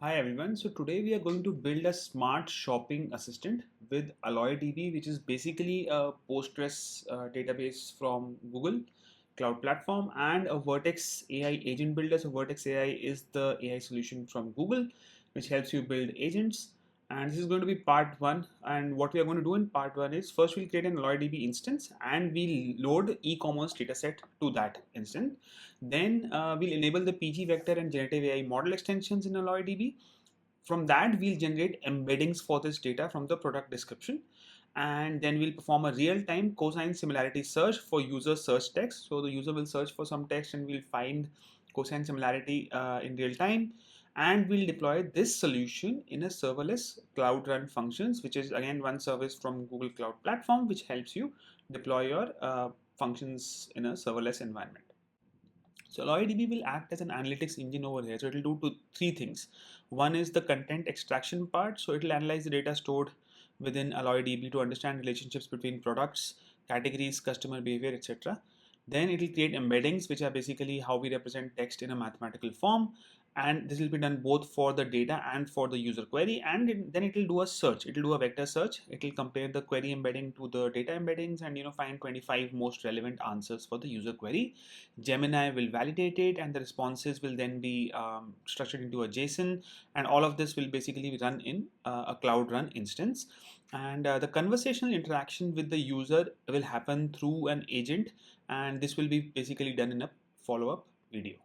Hi everyone. So today we are going to build a smart shopping assistant with AlloyDB, which is basically a Postgres database from Google Cloud Platform, and a Vertex AI agent builder. So Vertex AI is the AI solution from Google, which helps you build agents. And this is going to be part one. And what we are going to do in part one is first we'll create an AlloyDB instance and we'll load e-commerce dataset to that instance. Then we'll enable the PG vector and generative AI model extensions in AlloyDB. From that, we'll generate embeddings for this data from the product description. And then we'll perform a real-time cosine similarity search for user search text. So the user will search for some text and we'll find cosine similarity in real time. And we'll deploy this solution in a serverless cloud run functions, which is again one service from Google Cloud Platform, which helps you deploy your functions in a serverless environment. So AlloyDB will act as an analytics engine over here. So it will do three things. One is the content extraction part. So it will analyze the data stored within AlloyDB to understand relationships between products, categories, customer behavior, etc. Then it will create embeddings, which are basically how we represent text in a mathematical form. And this will be done both for the data and for the user query. And then it will do a search. It will do a vector search. It will compare the query embedding to the data embeddings and find 25 most relevant answers for the user query. Gemini will validate it, and the responses will then be structured into a JSON, and all of this will basically run in a cloud run instance. And the conversational interaction with the user will happen through an agent, and this will be basically done in a follow-up video.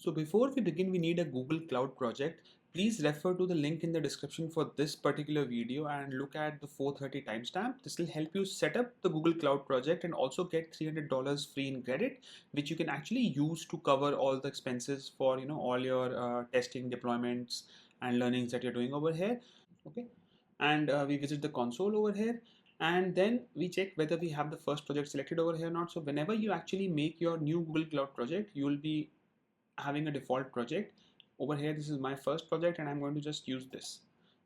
So before we begin, we need a Google Cloud project. Please refer to the link in the description for this particular video and look at the 4:30 timestamp. This will help you set up the Google Cloud project and also get $300 free in credit, which you can actually use to cover all the expenses for all your testing, deployments, and learnings that you're doing over here. Okay, and we visit the console over here. And then we check whether we have the first project selected over here or not. So whenever you actually make your new Google Cloud project, you will be having a default project. Over here, this is my first project and I'm going to just use this.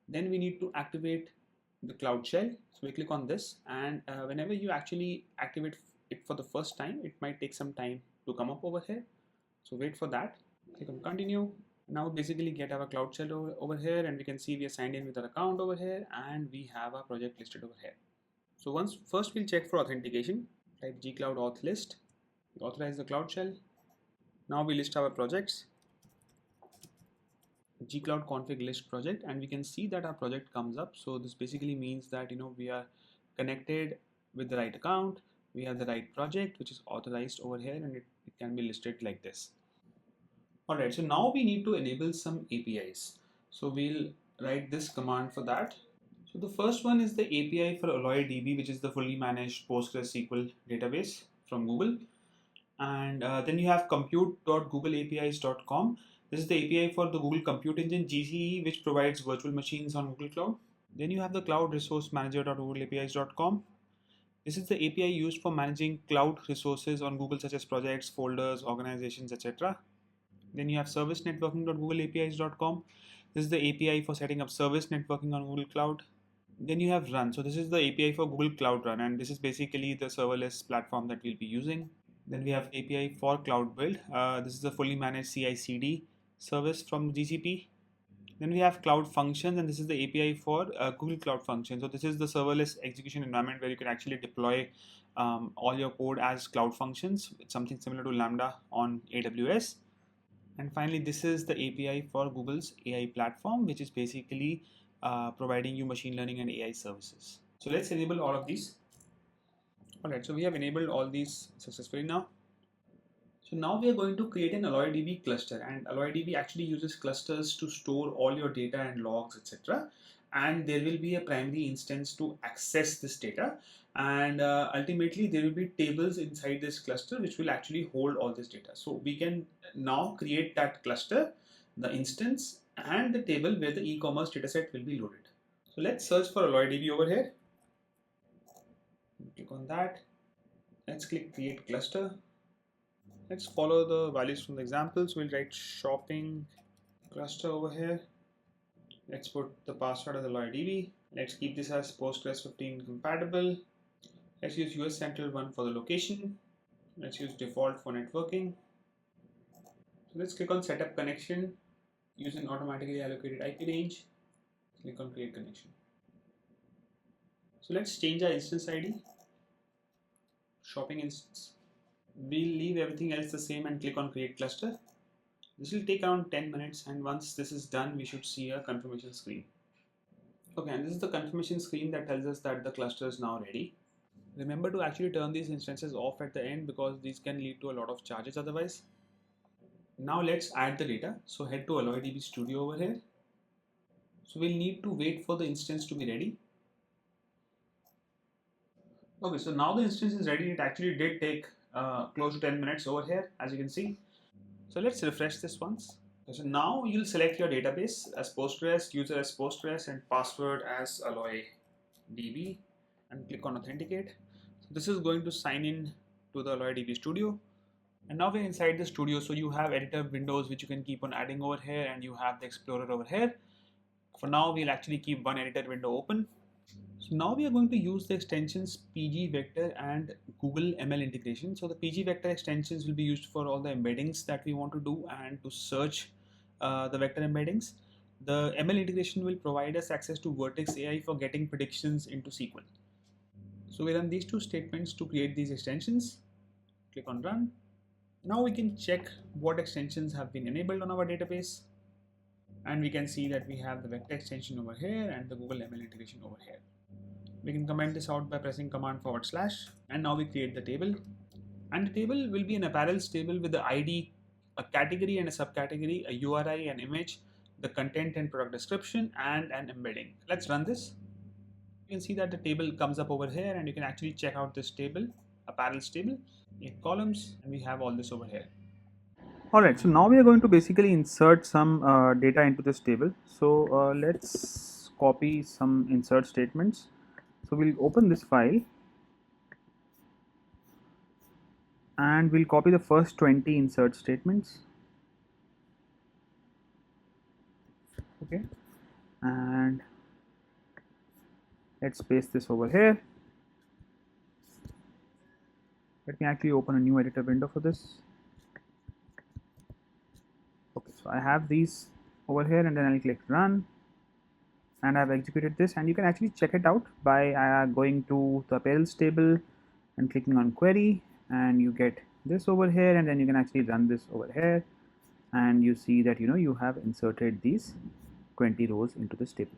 Then we need to activate the Cloud Shell. So we click on this, and whenever you actually activate it for the first time, it might take some time to come up over here. So wait for that. Click on continue. Now basically get our Cloud Shell over here, and we can see we are signed in with our account over here, and we have our project listed over here. So first we'll check for authentication. Type gcloud auth list. Authorize the Cloud Shell. Now we list our projects, gcloud config list project, and we can see that our project comes up. So this basically means that we are connected with the right account, we have the right project which is authorized over here, and it can be listed like this. Alright, so now we need to enable some APIs. So we'll write this command for that. So the first one is the API for AlloyDB, which is the fully managed PostgreSQL database from Google. And then you have compute.googleapis.com. This is the API for the Google Compute Engine GCE, which provides virtual machines on Google Cloud. Then you have the cloud resource manager.googleapis.com. This is the API used for managing cloud resources on Google, such as projects, folders, organizations, etc. Then you have service networking.googleapis.com. This is the API for setting up service networking on Google Cloud. Then you have Run. So this is the API for Google Cloud Run, and this is basically the serverless platform that we'll be using. Then we have API for Cloud Build. This is the fully managed CI/CD service from GCP. Then we have Cloud Functions, and this is the API for Google Cloud Functions. So this is the serverless execution environment where you can actually deploy all your code as Cloud Functions. It's something similar to Lambda on AWS. And finally, this is the API for Google's AI platform, which is basically providing you machine learning and AI services. So let's enable all of these. Alright, so we have enabled all these successfully now. So now we are going to create an AlloyDB cluster, and AlloyDB actually uses clusters to store all your data and logs, etc. And there will be a primary instance to access this data, and ultimately there will be tables inside this cluster which will actually hold all this data. So we can now create that cluster, the instance, and the table where the e-commerce dataset will be loaded. So let's search for AlloyDB over here. Click on that. Let's click create cluster. Let's follow the values from the examples. We'll write shopping cluster over here. Let's put the password as AlloyDB. Let's keep this as Postgres 15 compatible. Let's use US Central 1 for the location. Let's use default for networking. So let's click on setup connection. using automatically allocated IP range. Click on create connection. So let's change our instance ID, shopping instance. We'll leave everything else the same and click on create cluster. This will take around 10 minutes, and once this is done, we should see a confirmation screen. Okay, and this is the confirmation screen that tells us that the cluster is now ready. Remember to actually turn these instances off at the end because these can lead to a lot of charges otherwise. Now let's add the data. So head to AlloyDB Studio over here. So we'll need to wait for the instance to be ready. Okay, so now the instance is ready. It actually did take close to 10 minutes over here, as you can see. So let's refresh this once. So now you'll select your database as Postgres, user as Postgres, and password as AlloyDB, and click on authenticate. So this is going to sign in to the AlloyDB Studio. And now we're inside the studio, so you have editor windows which you can keep on adding over here, and you have the Explorer over here. For now, we'll actually keep one editor window open. So now we are going to use the extensions PG Vector and Google ML integration. So the PG Vector extensions will be used for all the embeddings that we want to do and to search the vector embeddings. The ML integration will provide us access to Vertex AI for getting predictions into SQL. So we run these two statements to create these extensions. Click on run. Now we can check what extensions have been enabled on our database, and we can see that we have the vector extension over here and the Google ML integration over here. We can comment this out by pressing command /, and now we create the table, and the table will be an apparels table with the ID, a category and a subcategory, a URI, an image, the content and product description, and an embedding. Let's run this. You can see that the table comes up over here, and you can actually check out this table, apparels table, 8 columns, and we have all this over here. Alright, so now we are going to basically insert some data into this table. So let's copy some insert statements. So we'll open this file and we'll copy the first 20 insert statements. Okay, and let's paste this over here. Let me actually open a new editor window for this. Okay, so I have these over here, and then I'll click run, and I've executed this, and you can actually check it out by going to the apparels table and clicking on query, and you get this over here, and then you can actually run this over here, and you see that you have inserted these 20 rows into this table.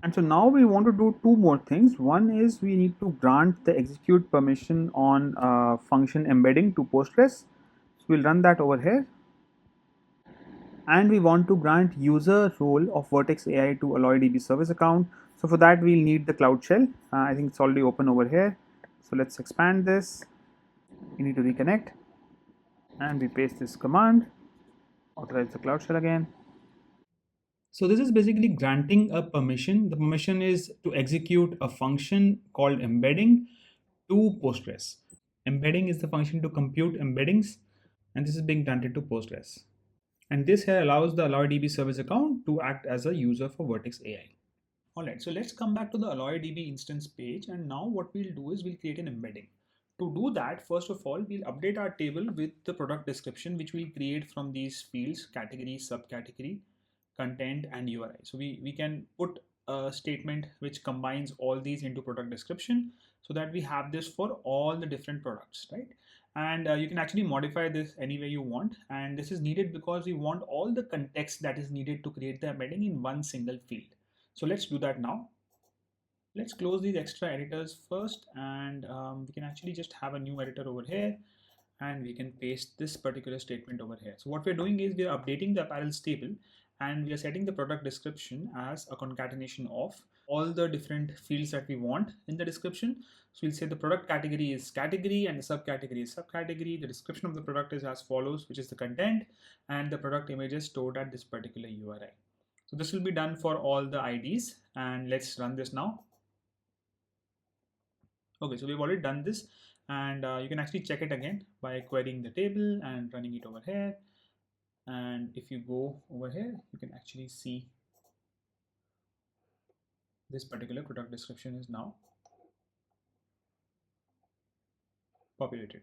And so now we want to do two more things. One is we need to grant the execute permission on function embedding to Postgres. So we'll run that over here. And we want to grant user role of Vertex AI to AlloyDB service account. So for that we'll need the Cloud Shell. I think it's already open over here. So let's expand this. We need to reconnect, and we paste this command, authorize the Cloud Shell again. So this is basically granting a permission. The permission is to execute a function called embedding to Postgres. Embedding is the function to compute embeddings, and this is being granted to Postgres. And this here allows the AlloyDB service account to act as a user for Vertex AI. Alright, so let's come back to the AlloyDB instance page, and now what we'll do is we'll create an embedding. To do that, first of all, we'll update our table with the product description, which we'll create from these fields: category, subcategory, content, and URI. So we can put a statement which combines all these into product description, so that we have this for all the different products, right? And you can actually modify this any way you want, and this is needed because we want all the context that is needed to create the embedding in one single field. So let's do that now. Let's close these extra editors first, and we can actually just have a new editor over here, and we can paste this particular statement over here. So what we're doing is we are updating the apparels table, and we are setting the product description as a concatenation of all the different fields that we want in the description. So we'll say the product category is category, and the subcategory is subcategory. The description of the product is as follows, which is the content, and the product image is stored at this particular URI. So this will be done for all the IDs, and let's run this now. Okay, so we've already done this, and you can actually check it again by querying the table and running it over here. And if you go over here, you can actually see this particular product description is now populated.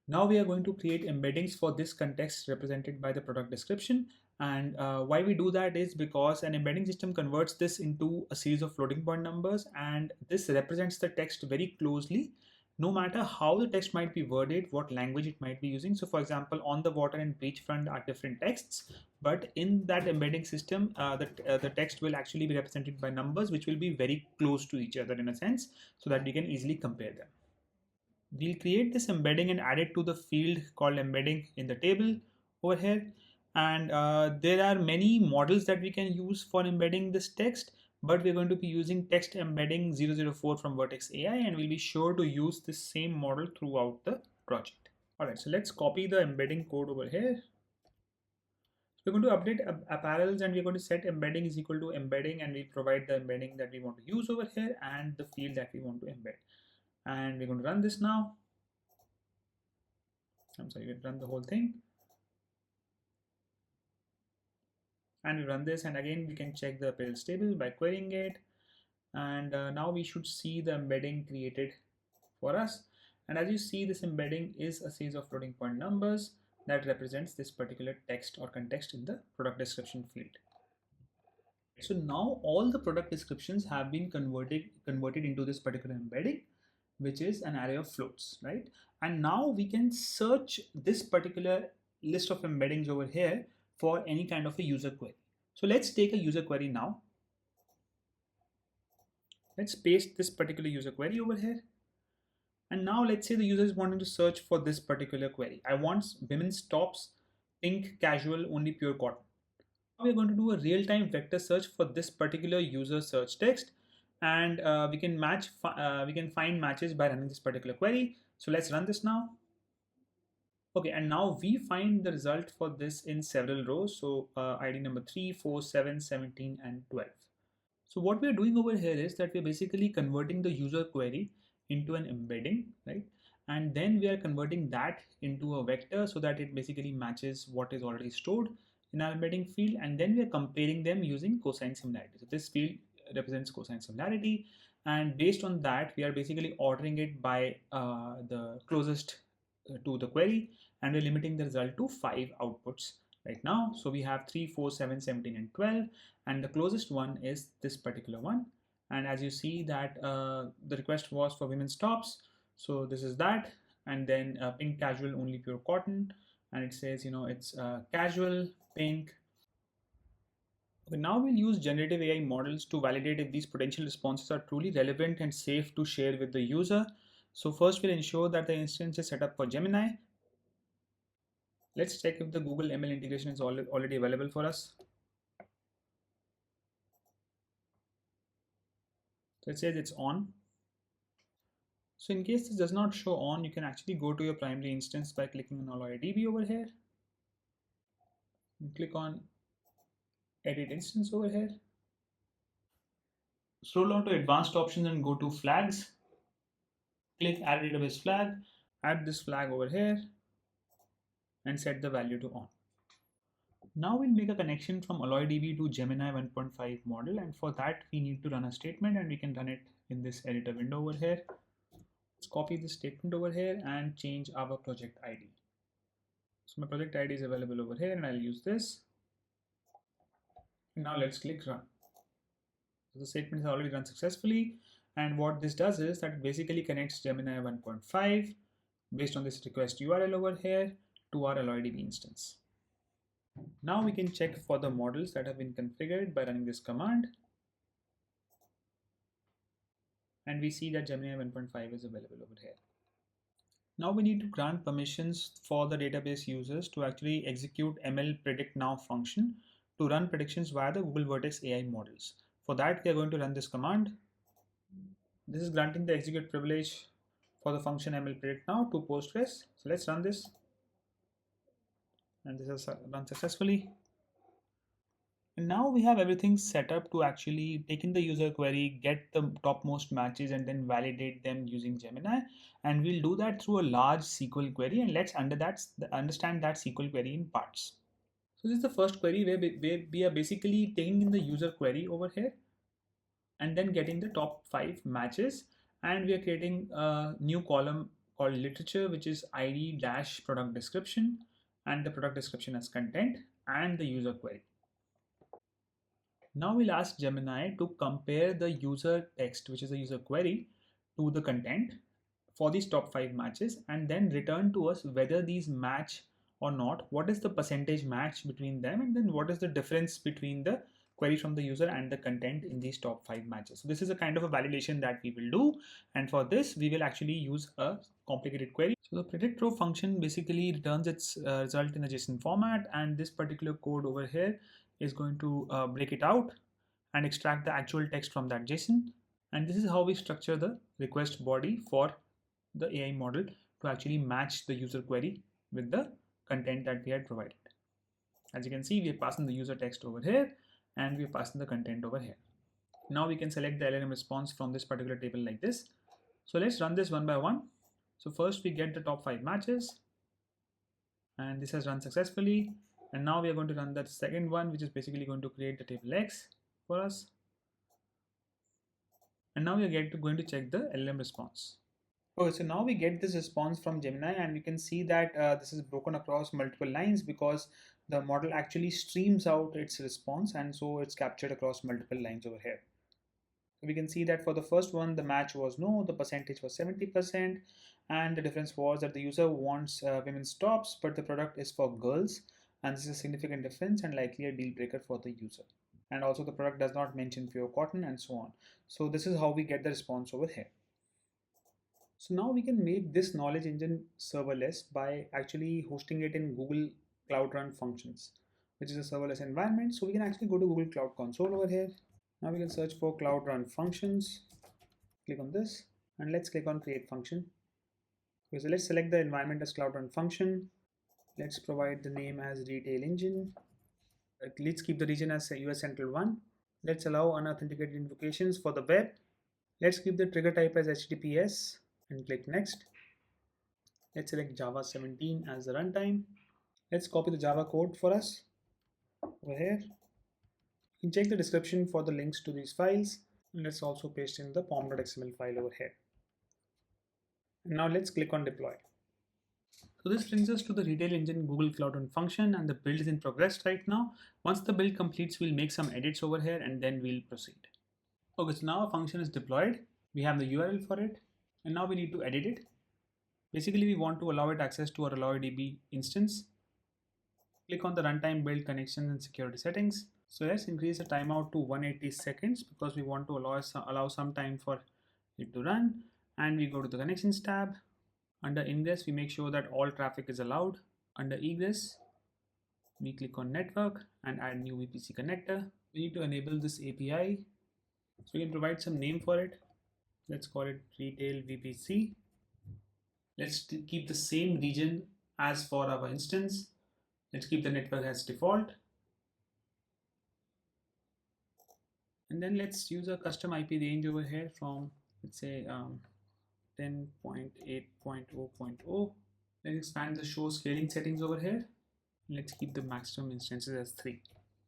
Now we are going to create embeddings for this context represented by the product description. And why we do that is because an embedding system converts this into a series of floating point numbers, and this represents the text very closely, no matter how the text might be worded, what language it might be using. So for example, on the water and beach front are different texts, but in that embedding system, the text will actually be represented by numbers, which will be very close to each other in a sense, so that we can easily compare them. We'll create this embedding and add it to the field called embedding in the table over here. And there are many models that we can use for embedding this text, but we're going to be using text embedding 004 from Vertex AI, and we'll be sure to use this same model throughout the project. All right, so let's copy the embedding code over here. We're going to update apparels, and we're going to set embedding is equal to embedding, and we'll provide the embedding that we want to use over here and the field that we want to embed. And we're going to run this now. I'm sorry, we run the whole thing. And we run this, and again we can check the apparels table by querying it. And now we should see the embedding created for us. And as you see, this embedding is a series of floating point numbers that represents this particular text or context in the product description field. So now all the product descriptions have been converted into this particular embedding, which is an array of floats, right? And now we can search this particular list of embeddings over here for any kind of a user query. So let's take a user query now. Let's paste this particular user query over here. And now let's say the user is wanting to search for this particular query. I want women's tops, pink, casual, only pure cotton. Now we're going to do a real-time vector search for this particular user search text, and we can find matches by running this particular query. So let's run this now. Okay, and now we find the result for this in several rows. So ID number 3, 4, 7, 17, and 12. So what we're doing over here is that we're basically converting the user query into an embedding, right? And then we are converting that into a vector so that it basically matches what is already stored in our embedding field, and then we are comparing them using cosine similarity. So this field represents cosine similarity, and based on that we are basically ordering it by the closest to the query, and we're limiting the result to 5 outputs right now. So we have 3, 4, 7, 17, and 12, and the closest one is this particular one. And as you see that the request was for women's tops, so this is that. And then pink, casual, only pure cotton, and it says, you know, it's casual, pink. Okay, now we'll use generative AI models to validate if these potential responses are truly relevant and safe to share with the user. So first we'll ensure that the instance is set up for Gemini. Let's check if the Google ML integration is already available for us. So it says it's on. So in case this does not show on, you can actually go to your primary instance by clicking on AlloyDB over here. You click on edit instance over here. Scroll down to advanced options and go to flags. Click add database flag, add this flag over here, and set the value to on. Now we'll make a connection from AlloyDB to Gemini 1.5 model, and for that we need to run a statement, and we can run it in this editor window over here. Let's copy this statement over here and change our project ID. So my project ID is available over here, and I'll use this. And now let's click run. So the statement has already run successfully, and what this does is that it basically connects Gemini 1.5 based on this request URL over here to our AlloyDB instance. Now we can check for the models that have been configured by running this command, and we see that Gemini 1.5 is available over here. Now we need to grant permissions for the database users to actually execute ML predict now function to run predictions via the Google Vertex AI models. For that we are going to run this command. This is granting the execute privilege for the function ML predict now to postgres. So let's run this, and this has run successfully. And now we have everything set up to actually take in the user query, get the topmost matches, and then validate them using Gemini. And we'll do that through a large SQL query, and let's understand that SQL query in parts. So this is the first query where we are basically taking in the user query over here and then getting the top 5 matches, and we are creating a new column called literature, which is ID dash product description, and the product description as content, and the user query. Now we'll ask Gemini to compare the user text, which is the user query, to the content for these top 5 matches, and then return to us whether these match or not, what is the percentage match between them, and then what is the difference between the query from the user and the content in these top 5 matches. So this is a kind of a validation that we will do, and for this we will actually use a complicated query. So the predict row function basically returns its result in a JSON format, and this particular code over here is going to break it out and extract the actual text from that JSON. And this is how we structure the request body for the AI model to actually match the user query with the content that we had provided. As you can see, we are passing the user text over here and we are passing the content over here. Now we can select the LLM response from this particular table like this. So let's run this one by one. So first we get the top 5 matches, and this has run successfully. And now we are going to run that second one, which is basically going to create the table X for us. And now we are going to check the LLM response. Okay, so now we get this response from Gemini, and you can see that this is broken across multiple lines because the model actually streams out its response, and so it's captured across multiple lines over here. So we can see that for the first one, the match was no, the percentage was 70%, and the difference was that the user wants women's tops, but the product is for girls, and this is a significant difference and likely a deal breaker for the user. And also the product does not mention pure cotton and so on. So this is how we get the response over here. So now we can make this knowledge engine serverless by actually hosting it in Google Cloud Run Functions, which is a serverless environment. So we can actually go to Google Cloud Console over here. Now we can search for Cloud Run Functions, click on this, and let's click on Create Function. Okay, so let's select the environment as Cloud Run Function. Let's provide the name as Retail Engine. Let's keep the region as US Central 1. Let's allow unauthenticated invocations for the web. Let's keep the trigger type as HTTPS and click Next. Let's select Java 17 as the runtime. Let's copy the Java code for us over here. You can check the description for the links to these files. And let's also paste in the pom.xml file over here. And now let's click on Deploy. So this brings us to the Retail Engine Google Cloud Run function, and the build is in progress right now. Once the build completes, we'll make some edits over here and then we'll proceed. Okay, so now our function is deployed. We have the URL for it, and now we need to edit it. Basically, we want to allow it access to our AlloyDB instance. Click on the runtime build connections and security settings. So let's increase the timeout to 180 seconds because we want to allow some time for it to run. And we go to the connections tab. Under ingress, we make sure that all traffic is allowed. Under egress, we click on network and add new VPC connector. We need to enable this API. So we can provide some name for it. Let's call it Retail VPC. Let's keep the same region as for our instance. Let's keep the network as default. And then let's use a custom IP range over here from, let's say, 10.8.0.0. Let's expand the show scaling settings over here. Let's keep the maximum instances as 3.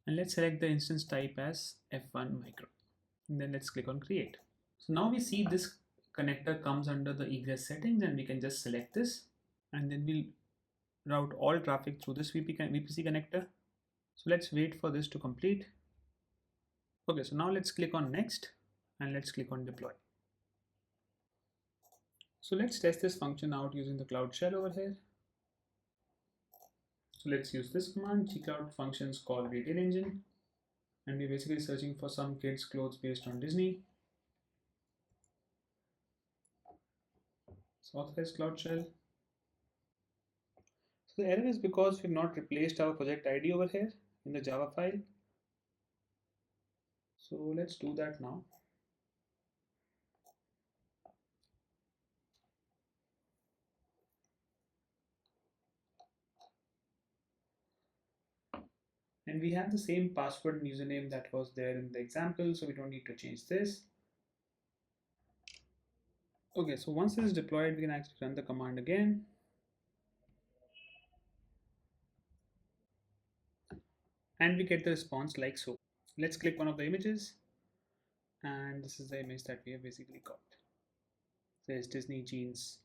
And let's select the instance type as F1 micro. And then let's click on create. So now we see this connector comes under the egress settings, and we can just select this, and then we'll route all traffic through this VPC connector. So let's wait for this to complete. Okay, so now let's click on next and let's click on deploy. So let's test this function out using the Cloud Shell over here. So let's use this command, gcloud functions call Retail Engine, and we're basically searching for some kids clothes based on Disney. So authorize Cloud Shell. So the error is because we've not replaced our project ID over here in the Java file. So let's do that now. And we have the same password and username that was there in the example, so we don't need to change this. Okay, so once this is deployed, we can actually run the command again. And we get the response like so. Let's click one of the images, and this is the image that we have basically got. There's Disney jeans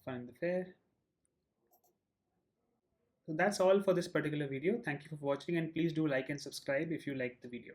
fun and the fair. So that's all for this particular video. Thank you for watching, and please do like and subscribe if you liked the video.